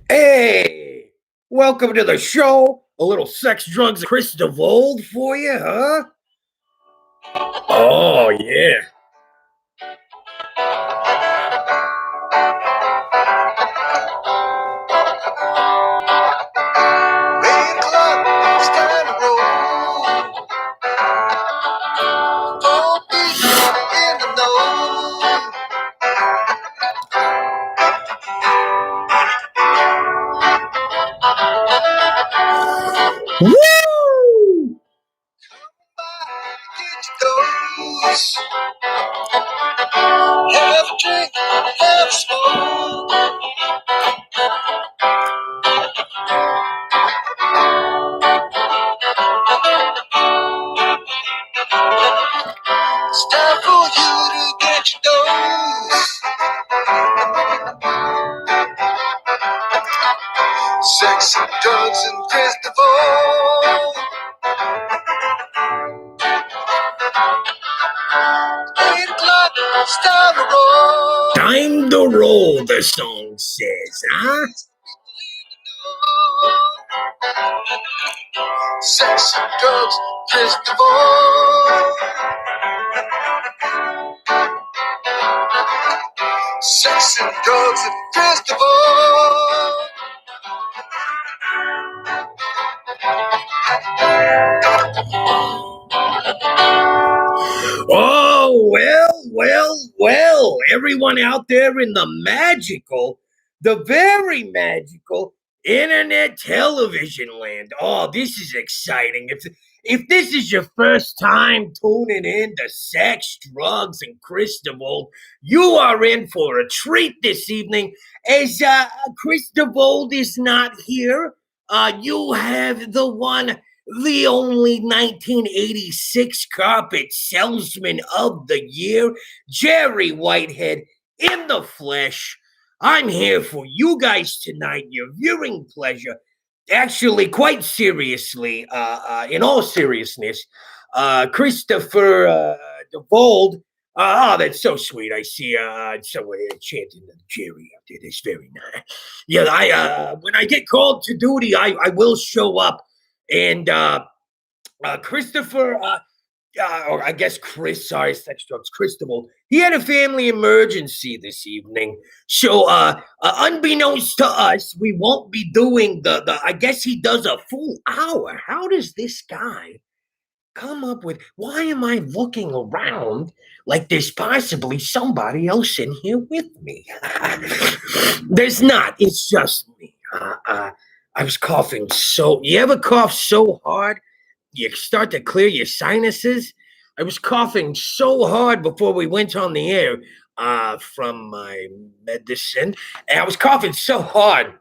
Hey, welcome to the show. A little sex, drugs, and Kris DeVold for you, huh? Oh, yeah. Eight o'clock, it's time to roll. 4 feet in the know. Woo! Get your dose. Have a drink, have a smoke. It's time for you to get your dose. Sex and drugs and Kris DeVold. 8 o'clock, it's time to roll. Time to roll, the song says, huh? Sex and drugs, Kris DeVold. Sex and drugs and Kris DeVold. Oh, well, everyone out there in the very magical internet television land. Oh, this is exciting. If this is your first time tuning in to Sex, Drugs, and Kris DeVold, you are in for a treat this evening. As Kris DeVold is not here, you have the one, the only 1986 carpet salesman of the year, Jerry Whitehead, in the flesh. I'm here for you guys tonight, your viewing pleasure. Actually, quite seriously, in all seriousness, Christopher DeVold. Oh, that's so sweet. I see someone chanting the Jerry out there. That's very nice. Yeah, when I get called to duty, I will show up. And Christopher, or I guess Chris, sorry, sex drugs, Christopher, he had a family emergency this evening. So, unbeknownst to us, we won't be doing I guess he does a full hour. How does this guy come up with, why am I looking around like there's possibly somebody else in here with me? There's not, it's just me. I was coughing you ever cough so hard you start to clear your sinuses? I was coughing so hard before we went on the air from my medicine, and I was coughing so hard.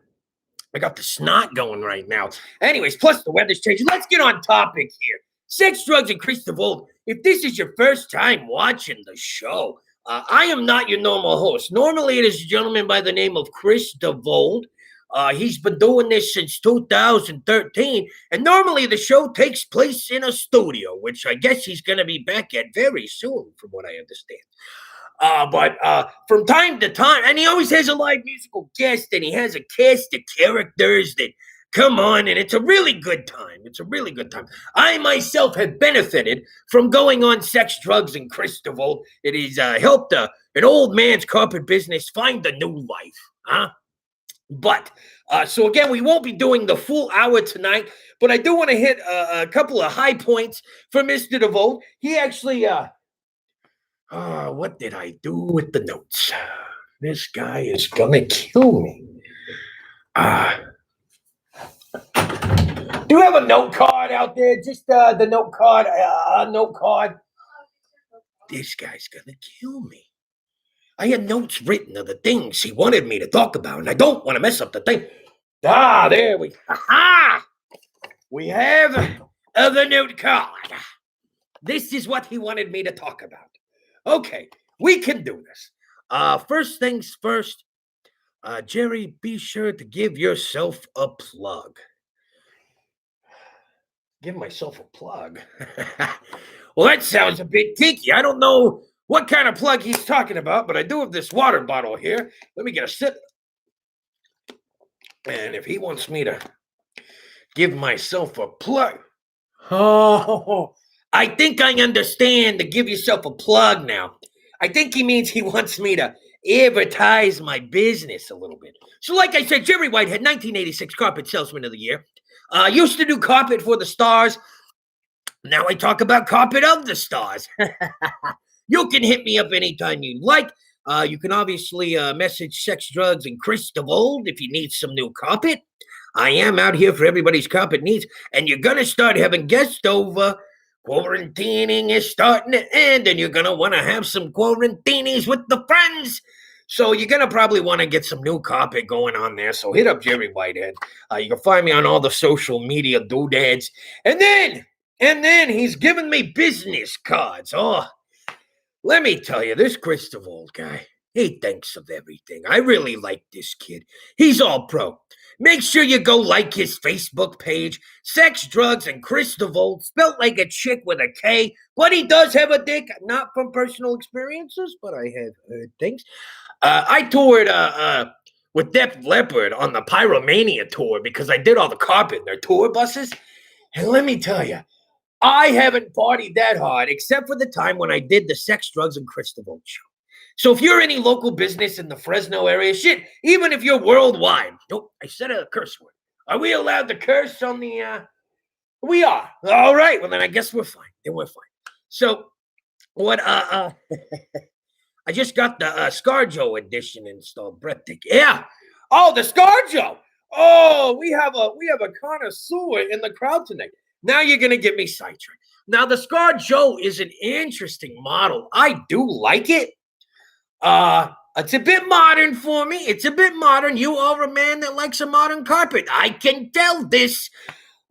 I got the snot going right now. Anyways, plus the weather's changing. Let's get on topic here. Sex, drugs, and Kris DeVold. If this is your first time watching the show, I am not your normal host. Normally, it is a gentleman by the name of Kris DeVold. He's been doing this since 2013, and normally the show takes place in a studio, which I guess he's going to be back at very soon, from what I understand. But from time to time, and he always has a live musical guest, and he has a cast of characters that come on, and it's a really good time. It's a really good time. I myself have benefited from going on Sex, Drugs, and Kris DeVold. It has helped an old man's carpet business find a new life, huh? But so again, we won't be doing the full hour tonight, but I do want to hit a couple of high points for Mr. DeVold. He actually, what did I do with the notes? This guy is gonna kill me. Do you have a note card out there? Just the note card, note card. This guy's gonna kill me. I had notes written of the things he wanted me to talk about, and I don't want to mess up the thing. There we go. Aha! We have the note card. This is what he wanted me to talk about. Okay, we can do this. First things first, Jerry, be sure to give yourself a plug. Give myself a plug? Well, that sounds a bit kinky. I don't know what kind of plug he's talking about, but I do have this water bottle here. Let me get a sip. And if he wants me to give myself a plug, oh, I think I understand to give yourself a plug now. I think he means he wants me to advertise my business a little bit. So, like I said, Jerry Whitehead, 1986 Carpet Salesman of the Year. Used to do carpet for the stars. Now I talk about carpet of the stars. You can hit me up anytime you like. You can obviously message Sex, Drugs, and Kris DeVold if you need some new carpet. I am out here for everybody's carpet needs, and you're going to start having guests over. Quarantining is starting to end, and you're going to want to have some quarantinis with the friends. So you're going to probably want to get some new carpet going on there. So hit up Jerry Whitehead. You can find me on all the social media doodads. And then he's giving me business cards. Oh, let me tell you, this Kris DeVold guy, he thinks of everything. I really like this kid. He's all pro. Make sure you go like his Facebook page, Sex, Drugs, and Kris DeVold, spelt like a chick with a K. But he does have a dick, not from personal experiences, but I have heard things. I toured with Def Leppard on the Pyromania tour because I did all the carpet in their tour buses. And let me tell you, I haven't partied that hard except for the time when I did the Sex, Drugs, and Kris DeVold show. So if you're any local business in the Fresno area, shit, even if you're worldwide, nope, I said a curse word. Are we allowed to curse on the, we are. All right, well then I guess we're fine. Then we're fine. So what, I just got the ScarJo edition installed. Breathtaking. Yeah. Oh, the ScarJo. Oh, we have a connoisseur in the crowd tonight. Now you're gonna get me sidetracked. Now the ScarJo is an interesting model. I do like it. It's a bit modern for me. It's a bit modern. You are a man that likes a modern carpet. I can tell this.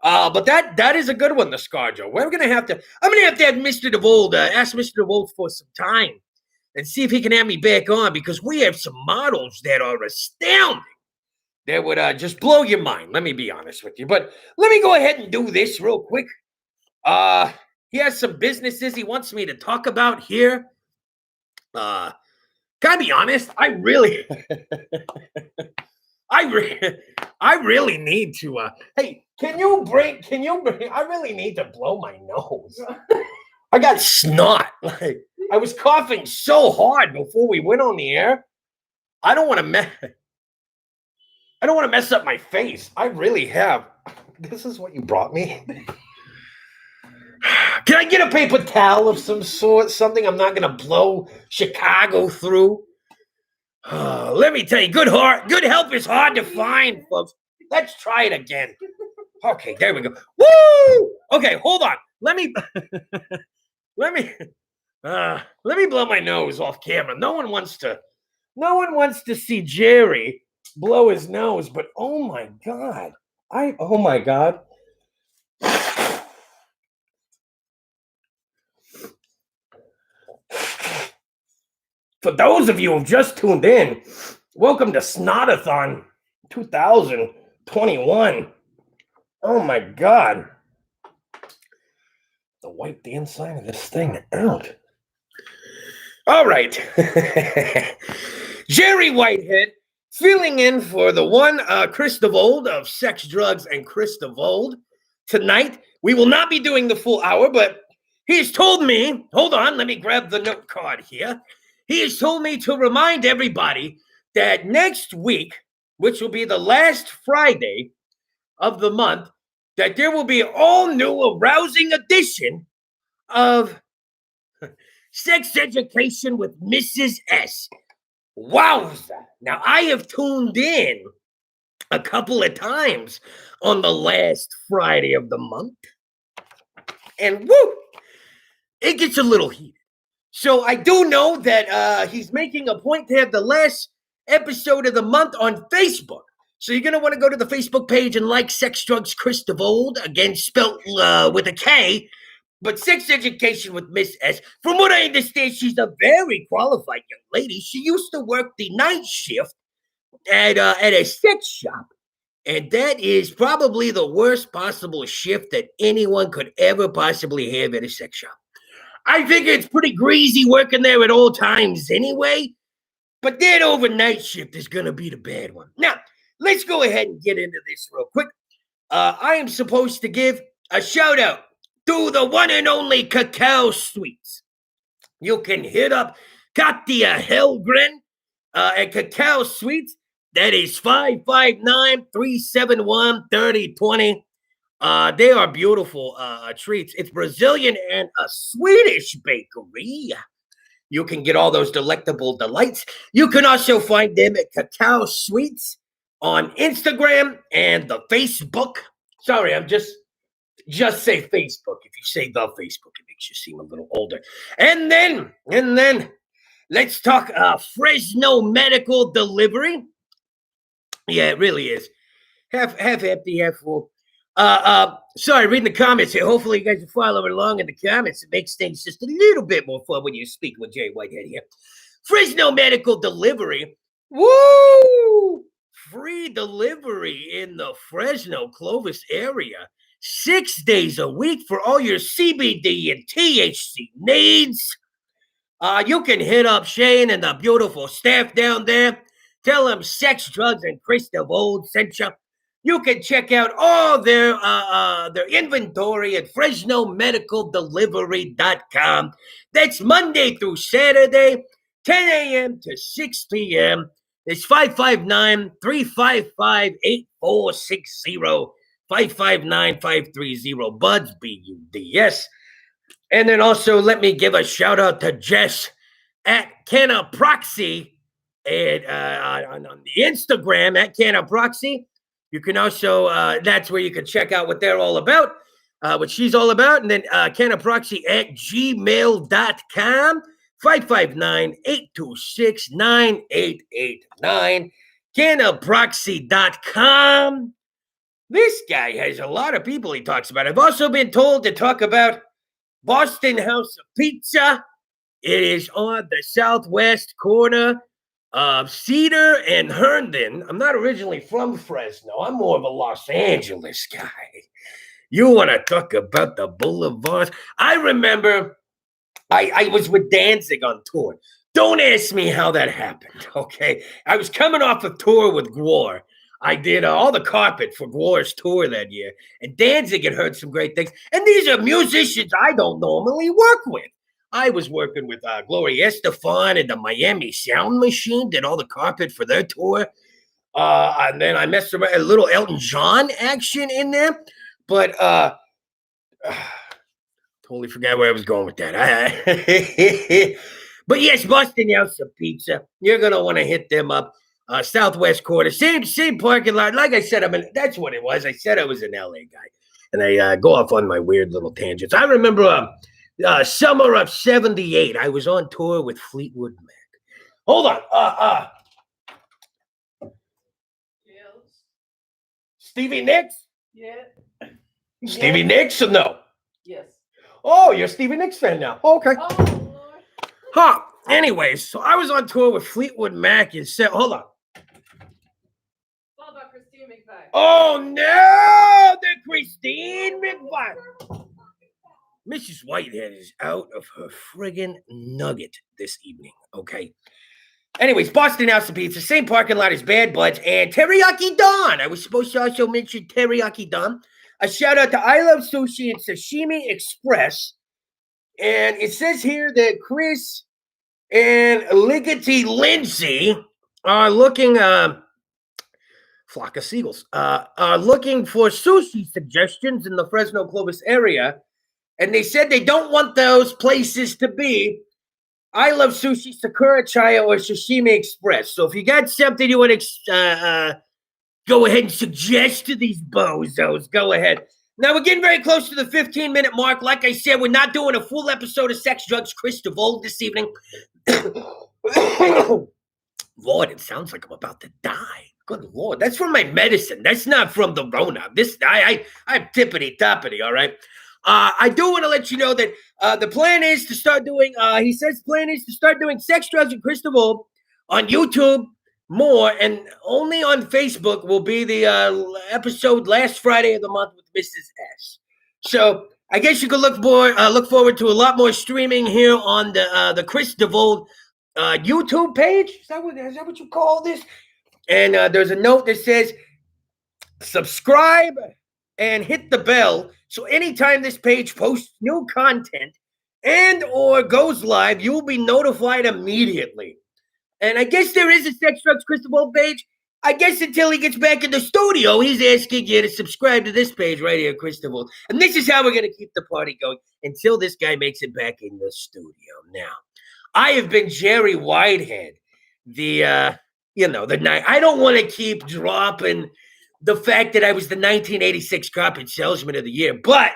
But that is a good one, the ScarJo. I'm gonna have to have Mr. DeVold ask Mr. DeVold for some time and see if he can have me back on because we have some models that are astounding. That would just blow your mind. Let me be honest with you. But let me go ahead and do this real quick. He has some businesses he wants me to talk about here. Can I be honest? I really need to. Hey, can you bring? I really need to blow my nose. I got snot. Like I was coughing so hard before we went on the air. I don't want to mess up my face. I really have. This is what you brought me. Can I get a paper towel of some sort? Something I'm not going to blow Chicago through? Let me tell you, good help is hard to find, folks. Let's try it again. Okay, there we go. Woo! Okay, hold on. Let me blow my nose off camera. No one wants to see Jerry blow his nose, but oh my God. Oh my God. For those of you who've just tuned in, welcome to Snotathon 2021. Oh my God. To wipe the inside of this thing out. All right. Jerry Whitehead filling in for the one Kris DeVold of Sex, Drugs, and Kris DeVold. Tonight, we will not be doing the full hour, but he's told me, hold on, let me grab the note card here. He has told me to remind everybody that next week, which will be the last Friday of the month, that there will be an all-new, arousing edition of Sex Education with Mrs. S. Wowza. Now, I have tuned in a couple of times on the last Friday of the month, and woo, it gets a little heated. So I do know that he's making a point to have the last episode of the month on Facebook. So you're going to want to go to the Facebook page and like Sex, Drugs, Kris DeVold, again spelled with a K, but Sex Education with Miss S. From what I understand, she's a very qualified young lady. She used to work the night shift at a sex shop, and that is probably the worst possible shift that anyone could ever possibly have at a sex shop. I think it's pretty greasy working there at all times anyway, but that overnight shift is going to be the bad one. Now, let's go ahead and get into this real quick. I am supposed to give a shout out to the one and only Cacao Sweets. You can hit up Katya Helgren at Cacao Sweets. That is 559-371-3020. They are beautiful treats. It's Brazilian and a Swedish bakery. You can get all those delectable delights. You can also find them at Cacao Sweets on Instagram and the Facebook. Sorry, I'm just say Facebook. If you say the Facebook, it makes you seem a little older. And then let's talk Fresno Medical Delivery. Yeah, it really is. Half empty, half full. Sorry, reading the comments here. Hopefully you guys are following along in the comments. It makes things just a little bit more fun when you speak with Jay Whitehead here. Fresno Medical Delivery. Woo! Free delivery in the Fresno, Clovis area. 6 days a week for all your CBD and THC needs. You can hit up Shane and the beautiful staff down there. Tell them Sex, Drugs, and Kris DeVold sent you. You can check out all their inventory at FresnoMedicalDelivery.com. That's Monday through Saturday, 10 a.m. to 6 p.m. It's 559-355-8460. 559-530 BUDS. And then also let me give a shout out to Jess at Canaproxy and on the Instagram at Canaproxy. You can also that's where you can check out what they're all about, what she's all about, and then Canaproxy at gmail.com. 559-826-9889. Canaproxy.com. This guy has a lot of people he talks about. I've also been told to talk about Boston House of Pizza. It is on the southwest corner of Cedar and Herndon. I'm not originally from Fresno. I'm more of a Los Angeles guy. You want to talk about the boulevards? I remember I was with Danzig on tour. Don't ask me how that happened, okay? I was coming off a tour with Gwar. I did all the carpet for Gwar's tour that year. And Danzig had heard some great things. And these are musicians I don't normally work with. I was working with Gloria Estefan and the Miami Sound Machine, did all the carpet for their tour. And then I messed around a little Elton John action in there. But totally forgot where I was going with that. But yes, Boston House of Pizza. You're going to want to hit them up. Southwest quarter, same parking lot. Like I said, that's what it was. I said I was an LA guy. And I go off on my weird little tangents. I remember summer of 78. I was on tour with Fleetwood Mac. Hold on. Yes. Stevie Nicks? Yeah. Stevie Nicks or no? Yes. Oh, you're a Stevie Nicks fan now. Okay. Oh, Lord. Huh. Anyways, so I was on tour with Fleetwood Mac and said, hold on. It's all about Christine McVie. Oh, no, the Christine McVie. Mrs. Whitehead is out of her friggin' nugget this evening, okay? Anyways, Boston House of Pizza, same parking lot as Bad Buds and Teriyaki Don. I was supposed to also mention Teriyaki Don. A shout out to I Love Sushi and Sashimi Express. And it says here that Chris and Ligety Lindsay are looking, flock of seagulls, are looking for sushi suggestions in the Fresno Clovis area. And they said they don't want those places to be I Love Sushi, Sakura Chaya, or Sashimi Express. So if you got something you want to go ahead and suggest to these bozos, go ahead. Now, we're getting very close to the 15-minute mark. Like I said, we're not doing a full episode of Sex, Drugs, Kris DeVold this evening. Lord, it sounds like I'm about to die. Good Lord. That's from my medicine. That's not from the Rona. I'm tippity-toppity, all right? I do want to let you know that the plan is to start doing, he says plan is to start doing Sex, Drugs, and Kris DeVold on YouTube more, and only on Facebook will be the episode last Friday of the month with Mrs. S. So I guess you could look forward to a lot more streaming here on the Kris DeVold YouTube page. Is that what you call this? And there's a note that says, subscribe and hit the bell. So anytime this page posts new content and or goes live, you will be notified immediately. And I guess there is a Sex Drugs Kris DeVold page. I guess until he gets back in the studio, he's asking you to subscribe to this page right here, Kris DeVold. And this is how we're going to keep the party going until this guy makes it back in the studio. Now, I have been Jerry Whitehead, the night. I don't want to keep dropping the fact that I was the 1986 Carpet Salesman of the Year, but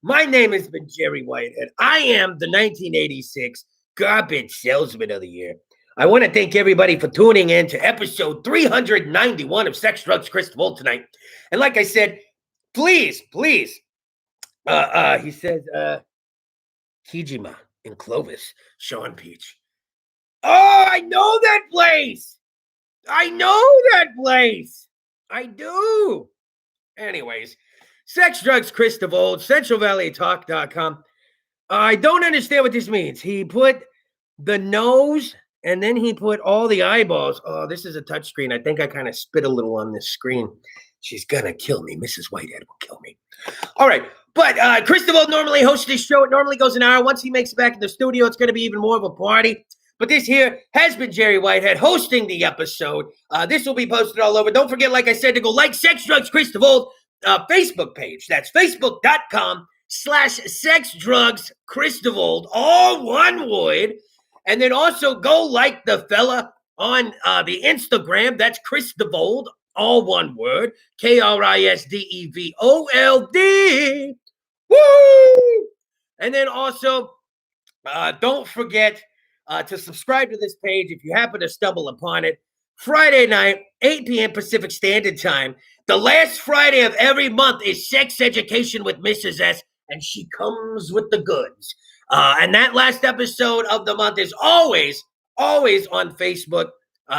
my name has been Jerry Whitehead. I am the 1986 Garbage Salesman of the Year. I want to thank everybody for tuning in to episode 391 of Sex, Drugs, Kris DeVold tonight. And like I said, please, he says, Kijima in Clovis, Sean Peach. Oh, I know that place. I do. Anyways, Sex, Drugs, Kris DeVold, CentralValleyTalk.com. I don't understand what this means. He put the nose and then he put all the eyeballs. Oh, this is a touchscreen. I think I kind of spit a little on this screen. She's going to kill me. Mrs. Whitehead will kill me. All right. But Kris DeVold normally hosts this show. It normally goes an hour. Once he makes it back in the studio, it's going to be even more of a party. But this here has been Jerry Whitehead hosting the episode. This will be posted all over. Don't forget, like I said, to go like Sex, Drugs, Kris DeVold Facebook page. That's facebook.com/Sex, Drugs, Kris DeVold, all one word. And then also go like the fella on the Instagram. That's Kris DeVold, all one word. KrisDeVold. Woo! And then also, don't forget to subscribe to this page if you happen to stumble upon it. Friday night, 8 p.m. Pacific Standard Time. The last Friday of every month is Sex Education with Mrs. S, and she comes with the goods. And that last episode of the month is always on Facebook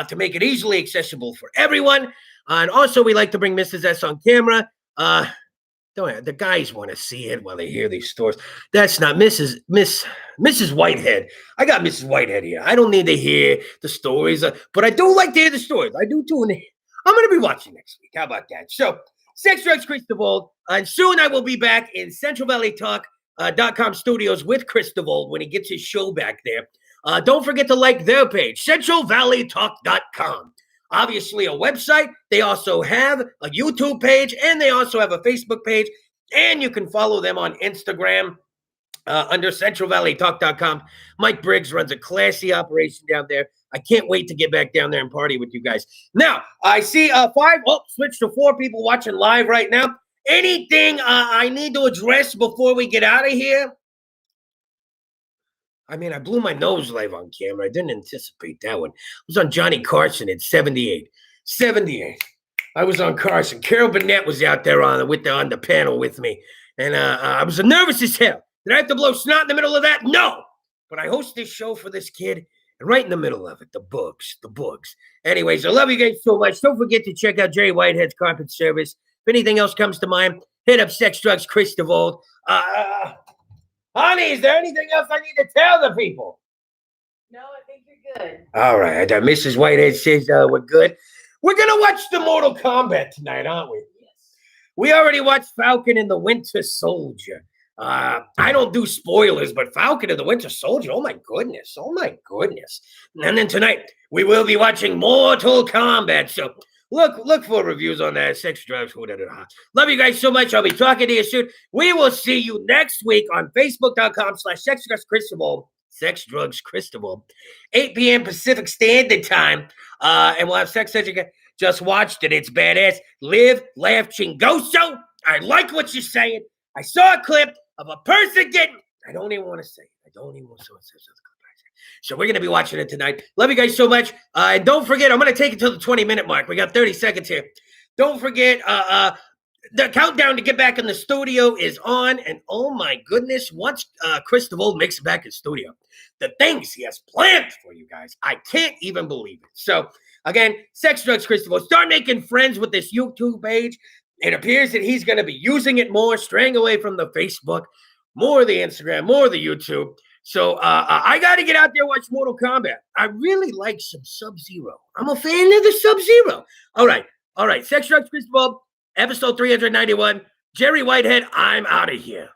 to make it easily accessible for everyone. And also, we like to bring Mrs. S on camera. The guys want to see it while they hear these stories. That's not Mrs. Whitehead. I got Mrs. Whitehead here. I don't need to hear the stories, but I do like to hear the stories. I do too. And I'm going to be watching next week. How about that? So, Sex, Drugs, Kris DeVold. And soon I will be back in CentralValleyTalk.com studios with Kris DeVold when he gets his show back there. Don't forget to like their page, CentralValleyTalk.com. Obviously, a website. They also have a YouTube page, and they also have a Facebook page. And you can follow them on Instagram under CentralValleyTalk.com. Mike Briggs runs a classy operation down there. I can't wait to get back down there and party with you guys. Now, I see switch to 4 people watching live right now. Anything I need to address before we get out of here? I mean, I blew my nose live on camera. I didn't anticipate that one. I was on Johnny Carson in 78. I was on Carson. Carol Burnett was out there on the panel with me. And I was nervous as hell. Did I have to blow snot in the middle of that? No. But I host this show for this kid. And right in the middle of it, the books. Anyways, I love you guys so much. Don't forget to check out Jerry Whitehead's Carpet Service. If anything else comes to mind, hit up Sex, Drugs, Kris DeVold. Honey, is there anything else I need to tell the people? No, I think you're good. All right. Mrs. Whitehead says we're good. We're going to watch the Mortal Kombat tonight, aren't we? Yes. We already watched Falcon and the Winter Soldier. I don't do spoilers, but Falcon and the Winter Soldier, oh my goodness. And then tonight, we will be watching Mortal Kombat. So look for reviews on that. Sex, Drugs, whatever. Love you guys so much. I'll be talking to you soon. We will see you next week on Facebook.com/Sex, Drugs, Kris DeVold. Sex, Drugs, Kris DeVold. 8 p.m. Pacific Standard Time. And we'll have Sex Education. Just watched it. It's badass. Live, laugh, chingoso. I like what you're saying. I saw a clip of a person getting, I don't even want to say it. So we're going to be watching it tonight. Love you guys so much. And don't forget, I'm going to take it to the 20-minute mark. We got 30 seconds here. Don't forget, the countdown to get back in the studio is on. And oh my goodness, once Kris DeVold makes it back in the studio, the things he has planned for you guys, I can't even believe it. So again, Sex, Drugs, Kris DeVold. Start making friends with this YouTube page. It appears that he's going to be using it more, straying away from the Facebook, more of the Instagram, more of the YouTube. So I got to get out there and watch Mortal Kombat. I really like some Sub-Zero. I'm a fan of the Sub-Zero. All right. Sex Drugs, Kris DeVold, episode 391. Jerry Whitehead, I'm out of here.